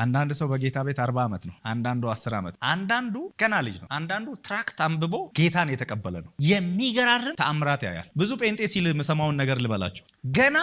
አንዳንድ ሰው በጌታ ቤት 40 ዓመት ነው፣ አንዳንዱ 10 ዓመት፣ አንዳንዱ ገና ልጅ ነው፣ አንዳንዱ ትራክት አንብቦ ጌታን የተቀበለ ነው። የሚገራርም ተአምራት ያያል። ብዙ ጴንጤ ሲል የምሰማውን ነገር ልበላችሁ። ገና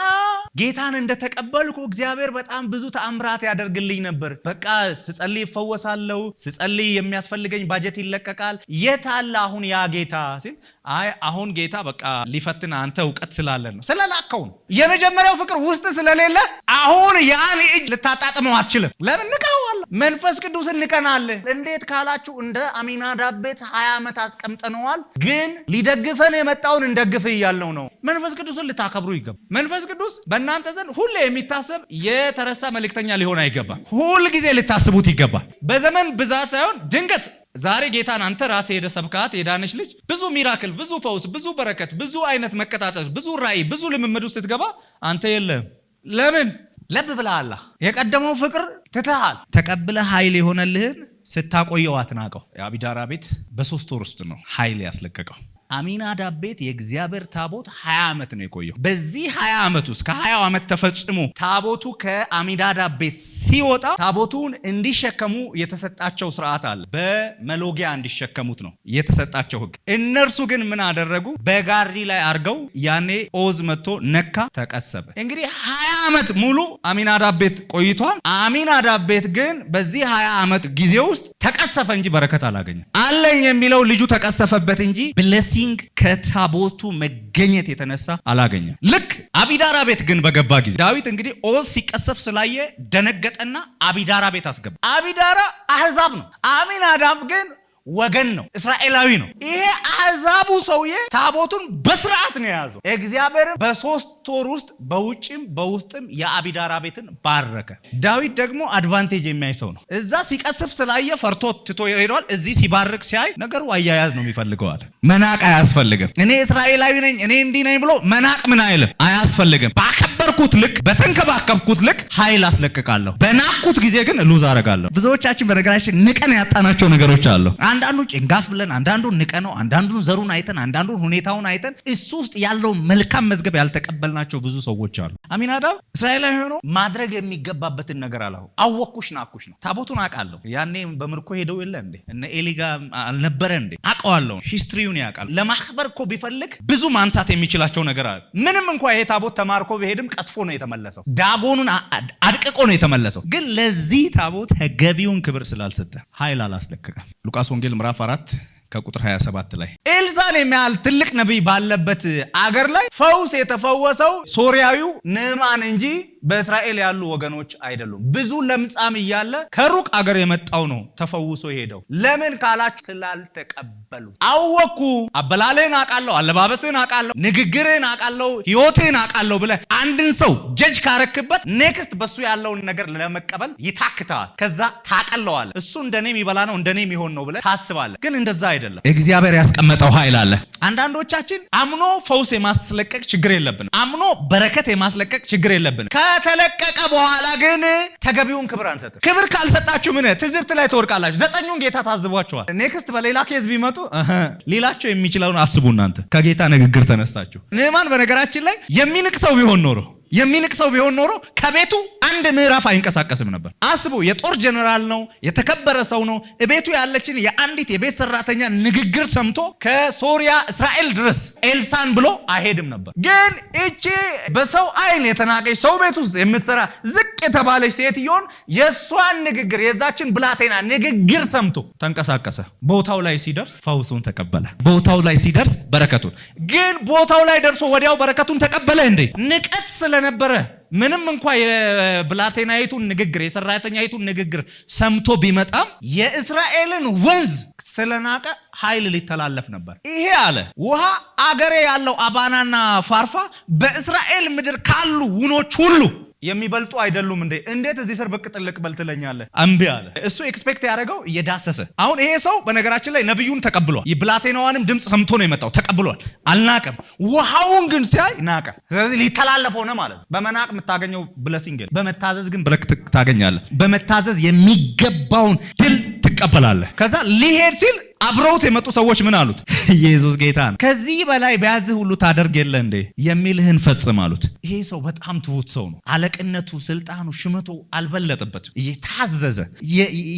ጌታን እንደተቀበልኩ እግዚአብሔር በጣም ብዙ ተአምራት ያደርግልኝ ነበር። በቃ ስጸልይ እፈወሳለሁ፣ ስጸልይ የሚያስፈልገኝ ባጀት ይለቀቃል። የት አለ አሁን ያ ጌታ ሲል አይ አሁን ጌታ በቃ ሊፈትን አንተ እውቀት ስላለን ነው፣ ስለላከው ነው። የመጀመሪያው ፍቅር ውስጥ ስለሌለ አሁን ያን እጅ ልታጣጥመው አትችልም። ለምን ንቀዋል? መንፈስ ቅዱስን ንቀናል። እንዴት ካላችሁ እንደ አሚናዳብ ቤት 20 ዓመት አስቀምጠነዋል፣ ግን ሊደግፈን የመጣውን እንደግፍ እያልነው ነው። መንፈስ ቅዱስን ልታከብሩ ይገባል። መንፈስ ቅዱስ በእናንተ ዘንድ ሁሌ የሚታሰብ የተረሳ መልእክተኛ ሊሆን አይገባም። ሁል ጊዜ ልታስቡት ይገባል። በዘመን ብዛት ሳይሆን ድንገት ዛሬ ጌታን አንተ ራስህ ሄደ ሰብካት የዳነች ልጅ ብዙ ሚራክል፣ ብዙ ፈውስ፣ ብዙ በረከት፣ ብዙ አይነት መቀጣጠል፣ ብዙ ራእይ፣ ብዙ ልምምድ ውስጥ ስትገባ አንተ የለም። ለምን? ለብ ብለሃል። የቀደመው ፍቅር ትተሃል። ተቀብለ ኃይል የሆነልህን ስታቆየው አትናቀው። የአቢዳራ ቤት በ3 ወር ውስጥ ነው ኃይል ያስለቀቀው። አሚናዳብ ቤት የእግዚአብሔር ታቦት 20 ዓመት ነው የቆየው። በዚህ 20 ዓመት ውስጥ ከ20 ዓመት ተፈጽሞ ታቦቱ ከአሚናዳብ ቤት ሲወጣ ታቦቱን እንዲሸከሙ የተሰጣቸው ስርዓት አለ። በመሎጊያ እንዲሸከሙት ነው የተሰጣቸው ሕግ። እነርሱ ግን ምን አደረጉ? በጋሪ ላይ አርገው ያኔ ኦዝ መጥቶ ነካ፣ ተቀሰበ። እንግዲህ 20 ዓመት ሙሉ አሚናዳብ ቤት ቆይቷል። አሚናዳብ ቤት ግን በዚህ 20 ዓመት ጊዜ ውስጥ ተቀሰፈ እንጂ በረከት አላገኘም። አለኝ የሚለው ልጁ ተቀሰፈበት እንጂ ብለሲንግ ከታቦቱ መገኘት የተነሳ አላገኘም። ልክ አቢዳራ ቤት ግን በገባ ጊዜ ዳዊት እንግዲህ ኦዝ ሲቀሰፍ ስላየ ደነገጠና አቢዳራ ቤት አስገባ። አቢዳራ አህዛብ ነው። አሚናዳብ ግን ወገን ነው፣ እስራኤላዊ ነው። ይሄ አህዛቡ ሰውዬ ታቦቱን በስርዓት ነው የያዘው። እግዚአብሔር በ3 ወር ውስጥ በውጭም በውስጥም የአቢዳራ ቤትን ባረከ። ዳዊት ደግሞ አድቫንቴጅ የሚያይ ሰው ነው። እዛ ሲቀስፍ ስላየ ፈርቶ ትቶ ሄዷል። እዚህ ሲባርክ ሲያይ ነገሩ አያያዝ ነው የሚፈልገዋል። መናቅ አያስፈልግም። እኔ እስራኤላዊ ነኝ እኔ እንዲህ ነኝ ብሎ መናቅ ምን አይልም፣ አያስፈልግም። ባከበርኩት ልክ በተንከባከብኩት ልክ ኃይል አስለቅቃለሁ። በናቅኩት ጊዜ ግን ሉዝ አረጋለሁ። ብዙዎቻችን በነገራችን ንቀን ያጣናቸው ነገሮች አሉ። አንዳንዱ ጭንጋፍ ብለን፣ አንዳንዱን ንቀነው፣ አንዳንዱን ዘሩን አይተን፣ አንዳንዱን ሁኔታውን አይተን እሱ ውስጥ ያለው መልካም መዝገብ ያልተቀበልናቸው ብዙ ሰዎች አሉ። አሚናዳብ እስራኤላዊ ሆኖ ማድረግ የሚገባበትን ነገር አላው። አወኩሽ ናኩሽ ነው። ታቦቱን አውቃለሁ። ያኔ በምርኮ ሄደው የለ እንዴ እነ ኤሊጋ አልነበረ እንዴ? አውቀዋለሁ። ሂስትሪውን ያውቃል። ለማክበር እኮ ቢፈልግ ብዙ ማንሳት የሚችላቸው ነገር አለ። ምንም እንኳን ይሄ ታቦት ተማርኮ ቢሄድም ቀስፎ ነው የተመለሰው። ዳጎኑን አድቅቆ ነው የተመለሰው። ግን ለዚህ ታቦት ተገቢውን ክብር ስላልሰጠ ኃይል አላስለቀቀም። ሉቃስ ወንጌል ምዕራፍ 4 ከቁጥር 27 ላይ ኤልሳን የሚያህል ትልቅ ነቢይ ባለበት አገር ላይ ፈውስ የተፈወሰው ሶሪያዊው ንዕማን እንጂ በእስራኤል ያሉ ወገኖች አይደሉም። ብዙ ለምጻም እያለ ከሩቅ አገር የመጣው ነው ተፈውሶ ሄደው። ለምን ካላችሁ ስላልተቀበሉ። አወኩ፣ አበላልህን አውቃለሁ፣ አለባበስህን አውቃለሁ፣ ንግግርህን አውቃለሁ፣ ህይወትህን አውቃለሁ ብለህ አንድን ሰው ጀጅ ካረክበት ኔክስት በሱ ያለውን ነገር ለመቀበል ይታክተዋል። ከዛ ታቀለዋለህ። እሱ እንደኔ የሚበላ ነው እንደኔ የሚሆን ነው ብለህ ታስባለህ። ግን እንደዛ አይደለም። እግዚአብሔር ያስቀመጠው ኃይል አለ። አንዳንዶቻችን አምኖ ፈውስ የማስለቀቅ ችግር የለብንም። አምኖ በረከት የማስለቀቅ ችግር የለብንም። ከተለቀቀ በኋላ ግን ተገቢውን ክብር አንሰጥም። ክብር ካልሰጣችሁ ምን ትዝብት ላይ ትወድቃላችሁ። 9ኙን ጌታ ታዝቧቸዋል። ኔክስት በሌላ ኬዝ ቢመጡ ሌላቸው የሚችለውን አስቡ። እናንተ ከጌታ ንግግር ተነስታችሁ። ንዕማን በነገራችን ላይ የሚንቅ ሰው ቢሆን ኖሮ ከቤቱ አንድ ምዕራፍ አይንቀሳቀስም ነበር። አስቡ። የጦር ጀነራል ነው፣ የተከበረ ሰው ነው። እቤቱ ያለችን የአንዲት የቤት ሰራተኛ ንግግር ሰምቶ ከሶሪያ እስራኤል ድረስ ኤልሳን ብሎ አይሄድም ነበር። ግን እቺ በሰው አይን የተናቀች ሰው ቤት ውስጥ የምትሰራ ዝቅ የተባለች ሴትዮን የሷን ንግግር የዛችን ብላቴና ንግግር ሰምቶ ተንቀሳቀሰ። ቦታው ላይ ሲደርስ ፈውሱን ተቀበለ። ቦታው ላይ ሲደርስ በረከቱን። ግን ቦታው ላይ ደርሶ ወዲያው በረከቱን ተቀበለ እንዴ? ንቀት ስለነበረ ምንም እንኳን የብላቴናይቱን ንግግር የሰራተኛይቱን ንግግር ሰምቶ ቢመጣም የእስራኤልን ወንዝ ስለናቀ ኃይል ሊተላለፍ ነበር። ይሄ አለ ውሃ አገሬ ያለው አባናና ፋርፋ በእስራኤል ምድር ካሉ ውኖች ሁሉ የሚበልጡ አይደሉም እንዴ? እንዴት እዚህ ስር ብቅ ጥልቅ በል ትለኛለህ? እምቢ አለ። እሱ ኤክስፔክት ያደረገው እየዳሰሰ። አሁን ይሄ ሰው በነገራችን ላይ ነብዩን ተቀብሏል። የብላቴናዋንም ድምፅ ሰምቶ ነው የመጣው፣ ተቀብሏል። አልናቀም። ውሃውን ግን ሲያይ ናቀ። ስለዚህ ሊተላለፍ ሆነ ማለት ነው። በመናቅ የምታገኘው ብለሲንግ፣ በመታዘዝ ግን በረከት ታገኛለህ። በመታዘዝ የሚገባውን ድል ትቀበላለህ። ከዛ ሊሄድ ሲል አብረውት የመጡ ሰዎች ምን አሉት? ኢየሱስ ጌታ ነው፣ ከዚህ በላይ በያዝህ ሁሉ ታደርግ የለ እንዴ? የሚልህን ፈጽም አሉት። ይሄ ሰው በጣም ትሁት ሰው ነው። አለቅነቱ፣ ስልጣኑ፣ ሽመቱ አልበለጠበትም። እየታዘዘ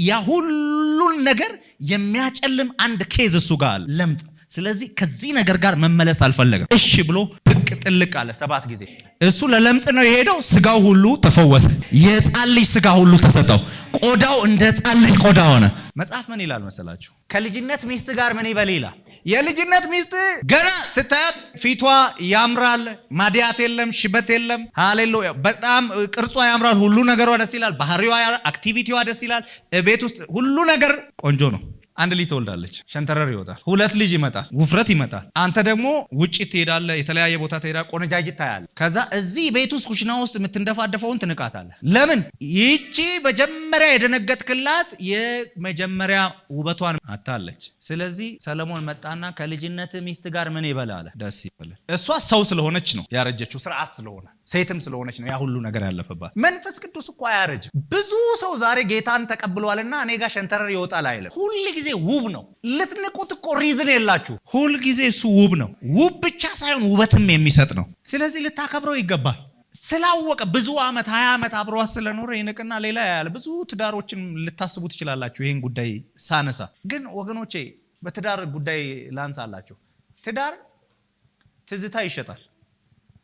ያ ሁሉን ነገር የሚያጨልም አንድ ኬዝ እሱ ጋር አለ፣ ለምጥ። ስለዚህ ከዚህ ነገር ጋር መመለስ አልፈለገም። እሺ ብሎ ብቅ ጥልቅ አለ 7 ጊዜ። እሱ ለለምጽ ነው የሄደው። ስጋው ሁሉ ተፈወሰ። የሕፃን ልጅ ስጋ ሁሉ ተሰጠው። ቆዳው እንደ ሕፃን ልጅ ቆዳ ሆነ። መጽሐፍ ምን ይላል መሰላችሁ? ከልጅነት ሚስት ጋር ምን ይበል ይላል። የልጅነት ሚስት ገና ስታያት ፊቷ ያምራል፣ ማዲያት የለም፣ ሽበት የለም። ሃሌሉያ! በጣም ቅርጿ ያምራል፣ ሁሉ ነገሯ ደስ ይላል፣ ባህሪዋ፣ አክቲቪቲዋ ደስ ይላል። ቤት ውስጥ ሁሉ ነገር ቆንጆ ነው። አንድ ልጅ ትወልዳለች፣ ሸንተረር ይወጣል፣ 2 ልጅ ይመጣል፣ ውፍረት ይመጣል። አንተ ደግሞ ውጪ ትሄዳለህ፣ የተለያየ ቦታ ትሄዳለህ፣ ቆነጃጅት ታያለህ። ከዛ እዚህ ቤት ውስጥ ኩሽና ውስጥ የምትንደፋደፈውን ትንቃታለህ። ለምን? ይቺ መጀመሪያ የደነገጥክላት የመጀመሪያ ውበቷን አታለች። ስለዚህ ሰለሞን መጣና ከልጅነት ሚስት ጋር ምን ይበል አለ? ደስ ይበል። እሷ ሰው ስለሆነች ነው ያረጀችው፣ ስርዓት ስለሆነ ሴትም ስለሆነች ነው ያ ሁሉ ነገር ያለፈባት። መንፈስ ቅዱስ እኮ አያረጅም። ብዙ ሰው ዛሬ ጌታን ተቀብሏልና እኔ ጋር ሸንተረር ይወጣል አይልም። ሁል ጊዜ ውብ ነው። ልትንቁት እኮ ሪዝን የላችሁ። ሁል ጊዜ እሱ ውብ ነው። ውብ ብቻ ሳይሆን ውበትም የሚሰጥ ነው። ስለዚህ ልታከብረው ይገባል። ስላወቀ ብዙ ዓመት 20 ዓመት አብሯት ስለኖረ ይንቅና ሌላ ያለ ብዙ ትዳሮችን ልታስቡ ትችላላችሁ። ይሄን ጉዳይ ሳነሳ ግን ወገኖቼ በትዳር ጉዳይ ላንሳላችሁ። ትዳር ትዝታ ይሸጣል።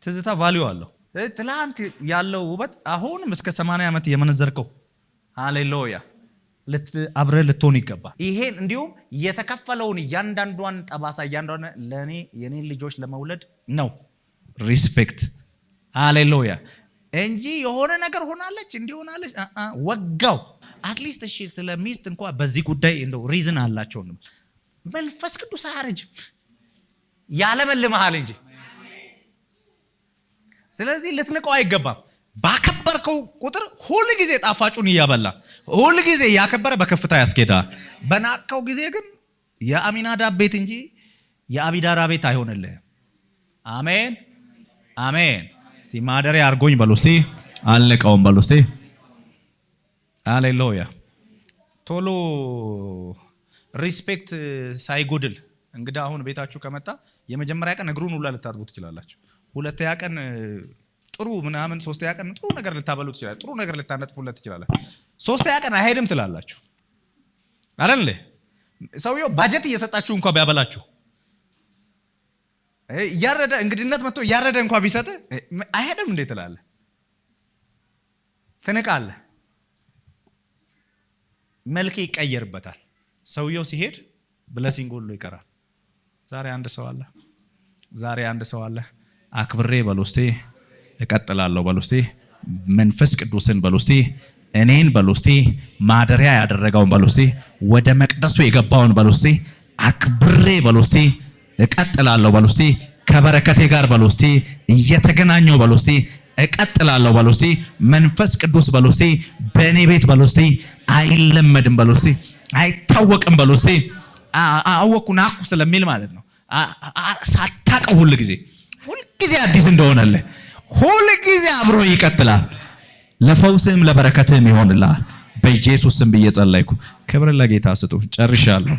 ትዝታ ቫልዩ አለው። ትላንት ያለው ውበት አሁንም እስከ 80 ዓመት የመነዘርከው ሃሌሉያ አብረ ልትሆን ይገባል። ይሄን እንዲሁም የተከፈለውን እያንዳንዷን ጠባሳ እያንዳንዷን ለኔ የኔን ልጆች ለመውለድ ነው ሪስፔክት ሃሌሉያ እንጂ የሆነ ነገር ሆናለች እንዲሆናለች ወጋው አትሊስት እሺ ስለ ሚስት እንኳን በዚህ ጉዳይ እንደው ሪዝን አላቸው። መንፈስ ቅዱስ አያረጅም ያለመልምሃል እንጂ። ስለዚህ ልትንቀው አይገባም። ባከበርከው ቁጥር ሁሉ ጊዜ ጣፋጩን እያበላ ሁሉ ጊዜ ያከበረ በከፍታ ያስኬዳል። በናቀው ጊዜ ግን የአሚናዳብ ቤት እንጂ የአቢዳራ ቤት አይሆንልህም። አሜን አሜን። እስቲ ማደሪያ አርጎኝ በሉ እስቲ፣ አልነቀውም በሉ እስቲ። ሃሌሉያ። ቶሎ ሪስፔክት ሳይጎድል እንግዳ አሁን ቤታችሁ ከመጣ የመጀመሪያ ቀን እግሩን ሁላ ልታጥቡ ትችላላችሁ። ሁለተኛ ቀን ጥሩ ምናምን፣ ሶስተኛ ቀን ጥሩ ነገር ልታበሉ ትችላላችሁ። ጥሩ ነገር ልታነጥፉለት ትችላላችሁ። ሶስተኛ ቀን አይሄድም ትላላችሁ አይደል? ሰውየው ባጀት እየሰጣችሁ እንኳን ቢያበላችሁ ያረደ እንግዲነት መጥቶ ያረደ እንኳን ቢሰጥ አይሄድም እንዴ ትላለህ? ትንቃለህ። መልክ ይቀየርበታል። ሰውየው ሲሄድ ብለሲንግ ሁሉ ይቀራል። ዛሬ አንድ ሰው አለ አክብሬ በሎስቴ እቀጥላለሁ በሎስቴ መንፈስ ቅዱስን በሎስቴ እኔን በሎስቴ ማደሪያ ያደረገውን በሎስቴ ወደ መቅደሱ የገባውን በሎስቴ አክብሬ በሎስቴ እቀጥላለሁ በሎስቴ ከበረከቴ ጋር በሎስቴ እየተገናኘው በሎስቴ እቀጥላለሁ በሎስቴ መንፈስ ቅዱስ በሎስቴ በእኔ ቤት በሎስቴ አይለመድም በሎስቴ አይታወቅም በሎስቴ አወኩና አኩ ስለሚል ማለት ነው። ሳታቀው ሁሉ ጊዜ አዲስ እንደሆነልህ ሁሉ ጊዜ አብሮ ይቀጥላል። ለፈውስም ለበረከትም ይሆንልሃል። በኢየሱስ ስም ብዬ ጸለይኩ። ክብር ለጌታ ስጡ። ጨርሻለሁ።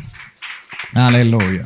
ሃሌሉያ።